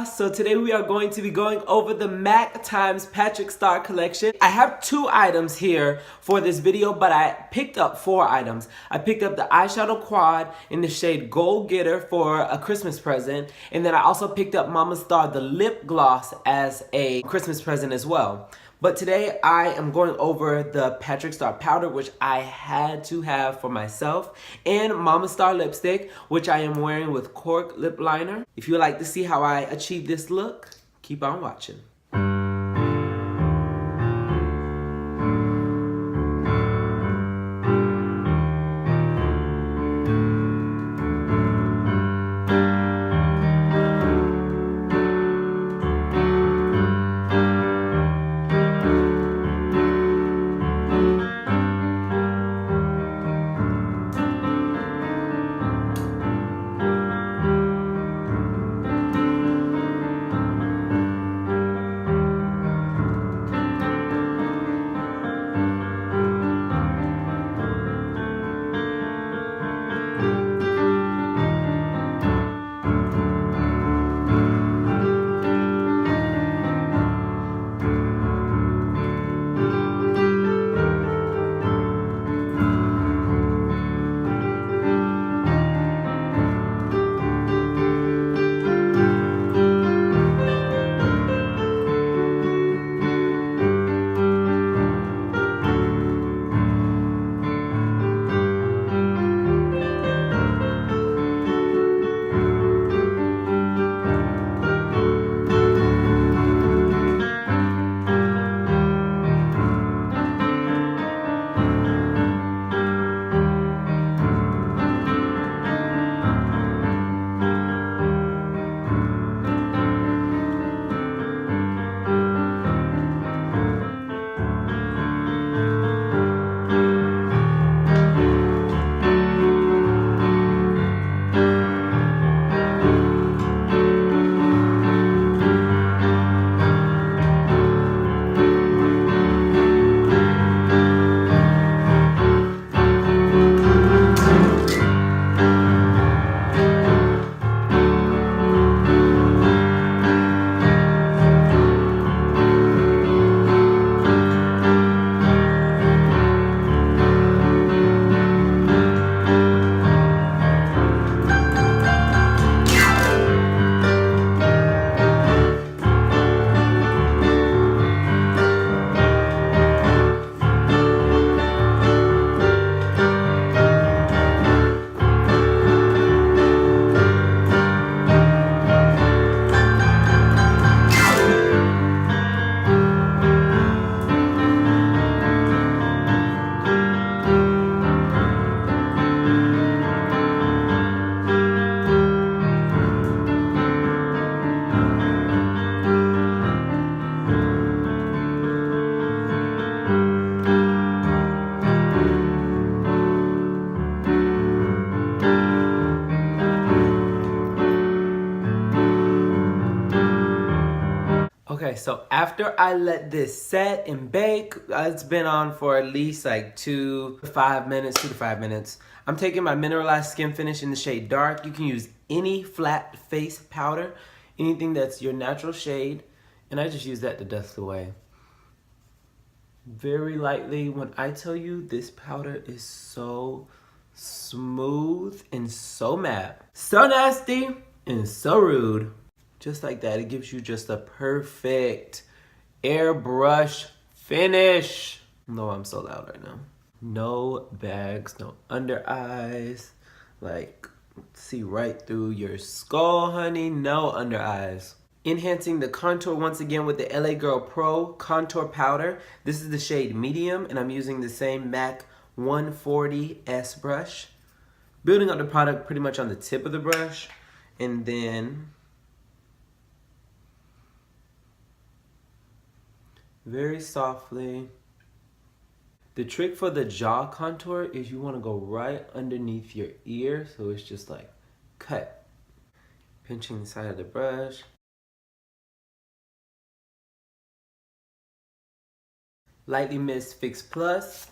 So today we are going to be going over the MAC times Patrick Starrr collection. I have 2 items here for this video, but I picked up 4 items. I picked up the eyeshadow quad in the shade Gold Getter for a Christmas present, and then I also picked up Mama Starrr the lip gloss as a Christmas present as well. But today I am going over the Patrick Starrr powder, which I had to have for myself, and Mama Starrr lipstick, which I am wearing with Cork lip liner. If you would like to see how I achieve this look, keep on watching. Okay, so after I let this set and bake, it's been on for at least like 2 to 5 minutes. I'm taking my Mineralize Skinfinish in the shade Dark. You can use any flat face powder, anything that's your natural shade, and I just use that to dust away. Very lightly. When I tell you this powder is so smooth and so matte, so nasty and so rude. Just like that, it gives you just a perfect airbrush finish. No, I'm so loud right now. No bags, no under eyes. Like, see right through your skull, honey. No under eyes. Enhancing the contour once again with the LA Girl Pro Contour Powder. This is the shade Medium, and I'm using the same MAC 140S brush. Building up the product pretty much on the tip of the brush, and then very softly. The trick for the jaw contour is you want to go right underneath your ear, so it's just like cut. Pinching the side of the brush. Lightly Mist Fix Plus.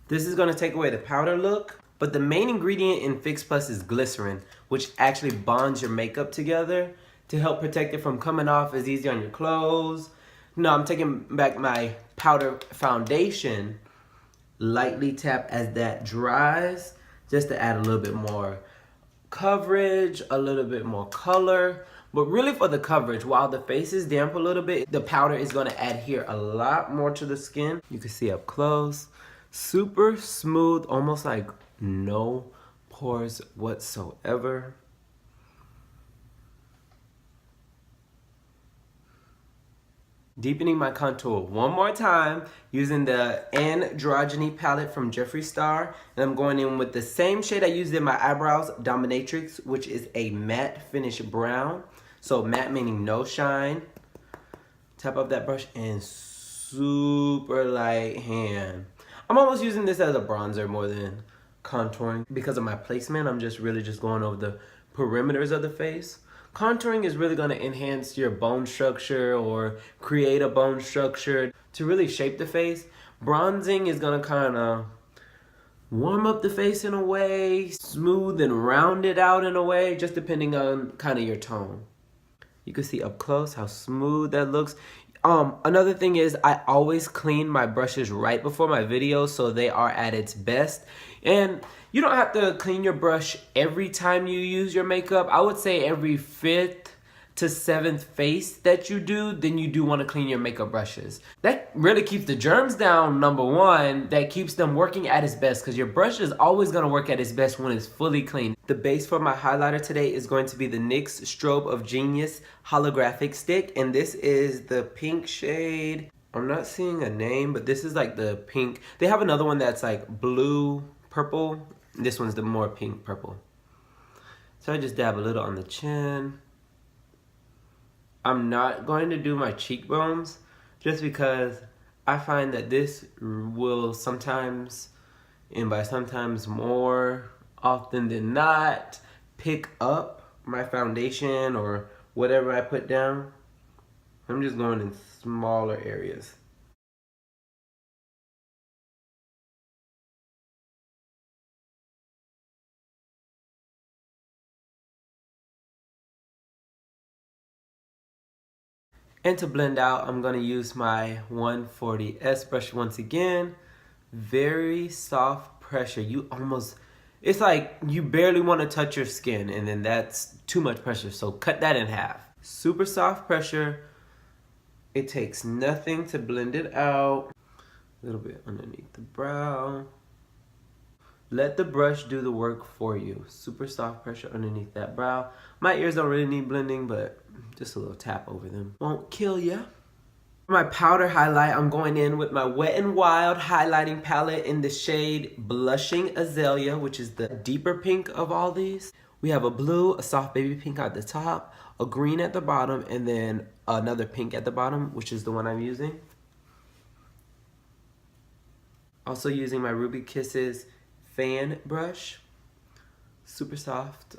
This is going to take away the powder look. But the main ingredient in Fix Plus is glycerin, which actually bonds your makeup together to help protect it from coming off as easy on your clothes. No, I'm taking back my powder foundation. Lightly tap as that dries, just to add a little bit more coverage, a little bit more color. But really for the coverage, while the face is damp a little bit, the powder is gonna adhere a lot more to the skin. You can see up close, super smooth, almost like no pores whatsoever. Deepening my contour one more time using the Androgyny palette from Jeffree Star. And I'm going in with the same shade I used in my eyebrows, Dominatrix, which is a matte finish brown. So matte meaning no shine. Tap up that brush and super light hand. I'm almost using this as a bronzer more than contouring. Because of my placement, I'm really just going over the perimeters of the face. Contouring is really going to enhance your bone structure or create a bone structure to really shape the face. Bronzing is going to kind of warm up the face in a way, smooth and round it out in a way, just depending on kind of your tone. You can see up close how smooth that looks. Another thing is I always clean my brushes right before my videos so they are at its best. And you don't have to clean your brush every time you use your makeup. I would say every 5th to 7th face that you do, then you do want to clean your makeup brushes. That really keeps the germs down, number one. That keeps them working at its best because your brush is always going to work at its best when it's fully clean. The base for my highlighter today is going to be the NYX Strobe of Genius Holographic Stick. And this is the pink shade. I'm not seeing a name, but this is like the pink. They have another one that's like blue, purple. This one's the more pink purple. So I just dab a little on the chin. I'm not going to do my cheekbones just because I find that this will sometimes, and by sometimes more often than not, pick up my foundation or whatever I put down. I'm just going in smaller areas. And to blend out, I'm going to use my 140S brush once again. Very soft pressure. It's like you barely want to touch your skin, and then that's too much pressure. So cut that in half. Super soft pressure. It takes nothing to blend it out. A little bit underneath the brow. Let the brush do the work for you. Super soft pressure underneath that brow. My ears don't really need blending, but just a little tap over them won't kill ya. For my powder highlight, I'm going in with my Wet n Wild highlighting palette in the shade Blushing Azalea, which is the deeper pink of all these. We have a blue, a soft baby pink at the top, a green at the bottom, and then another pink at the bottom, which is the one I'm using. Also using my Ruby Kisses fan brush, super soft.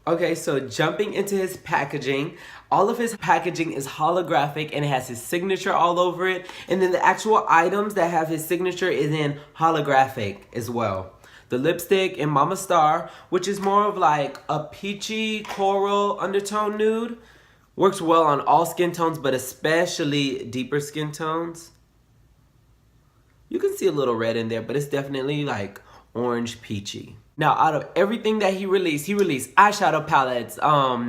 Okay, so jumping into his packaging, all of his packaging is holographic and it has his signature all over it. And then the actual items that have his signature is in holographic as well. The lipstick in Mama Starrr, which is more of like a peachy coral undertone nude. Works well on all skin tones, but especially deeper skin tones. You can see a little red in there, but it's definitely like orange peachy. Now, out of everything that he released eyeshadow palettes,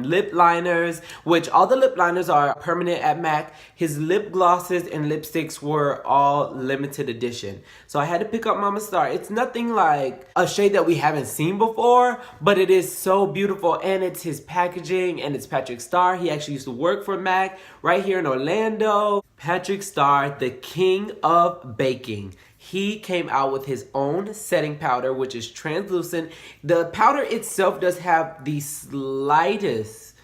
lip liners, which all the lip liners are permanent at MAC. His lip glosses and lipsticks were all limited edition. So I had to pick up Mama Starrr. It's nothing like a shade that we haven't seen before, but it is so beautiful, and it's his packaging, and it's Patrick Starrr. He actually used to work for MAC right here in Orlando. Patrick Starrr, the king of baking. He came out with his own setting powder, which is translucent. The powder itself does have the slightest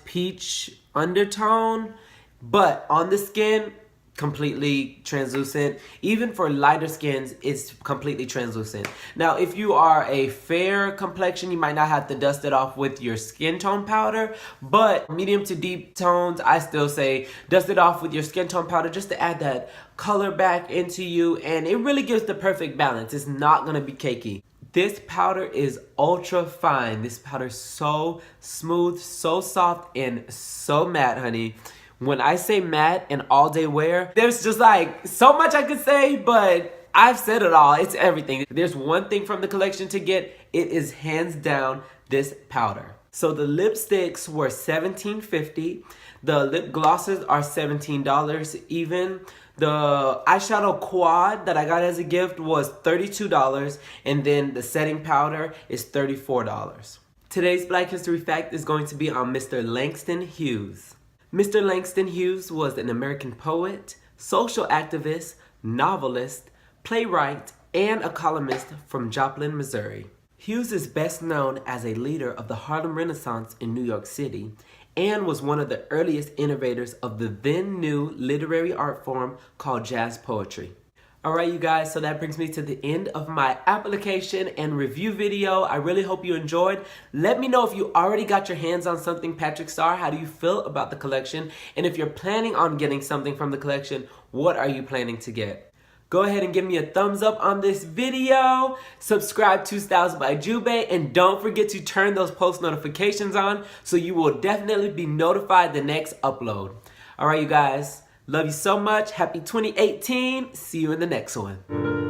peach undertone, but on the skin, completely translucent. Even for lighter skins, it's completely translucent. Now, if you are a fair complexion, you might not have to dust it off with your skin tone powder, but medium to deep tones, I still say dust it off with your skin tone powder just to add that color back into you, and it really gives the perfect balance. It's not gonna be cakey. This powder is ultra fine. This powder is so smooth, so soft, and so matte, honey. When I say matte and all day wear, there's just like so much I could say, but I've said it all. It's everything. There's one thing from the collection to get. It is hands down this powder. So the lipsticks were $17.50. The lip glosses are $17 even. The eyeshadow quad that I got as a gift was $32, and then the setting powder is $34. Today's Black History Fact is going to be on Mr. Langston Hughes. Mr. Langston Hughes was an American poet, social activist, novelist, playwright, and a columnist from Joplin, Missouri. Hughes is best known as a leader of the Harlem Renaissance in New York City and was one of the earliest innovators of the then new literary art form called jazz poetry. Alright you guys, so that brings me to the end of my application and review video. I really hope you enjoyed. Let me know if you already got your hands on something Patrick Starrr. How do you feel about the collection? And if you're planning on getting something from the collection, what are you planning to get? Go ahead and give me a thumbs up on this video. Subscribe to StylezByJuBae, and don't forget to turn those post notifications on so you will definitely be notified the next upload. Alright you guys. Love you so much. Happy 2018. See you in the next one.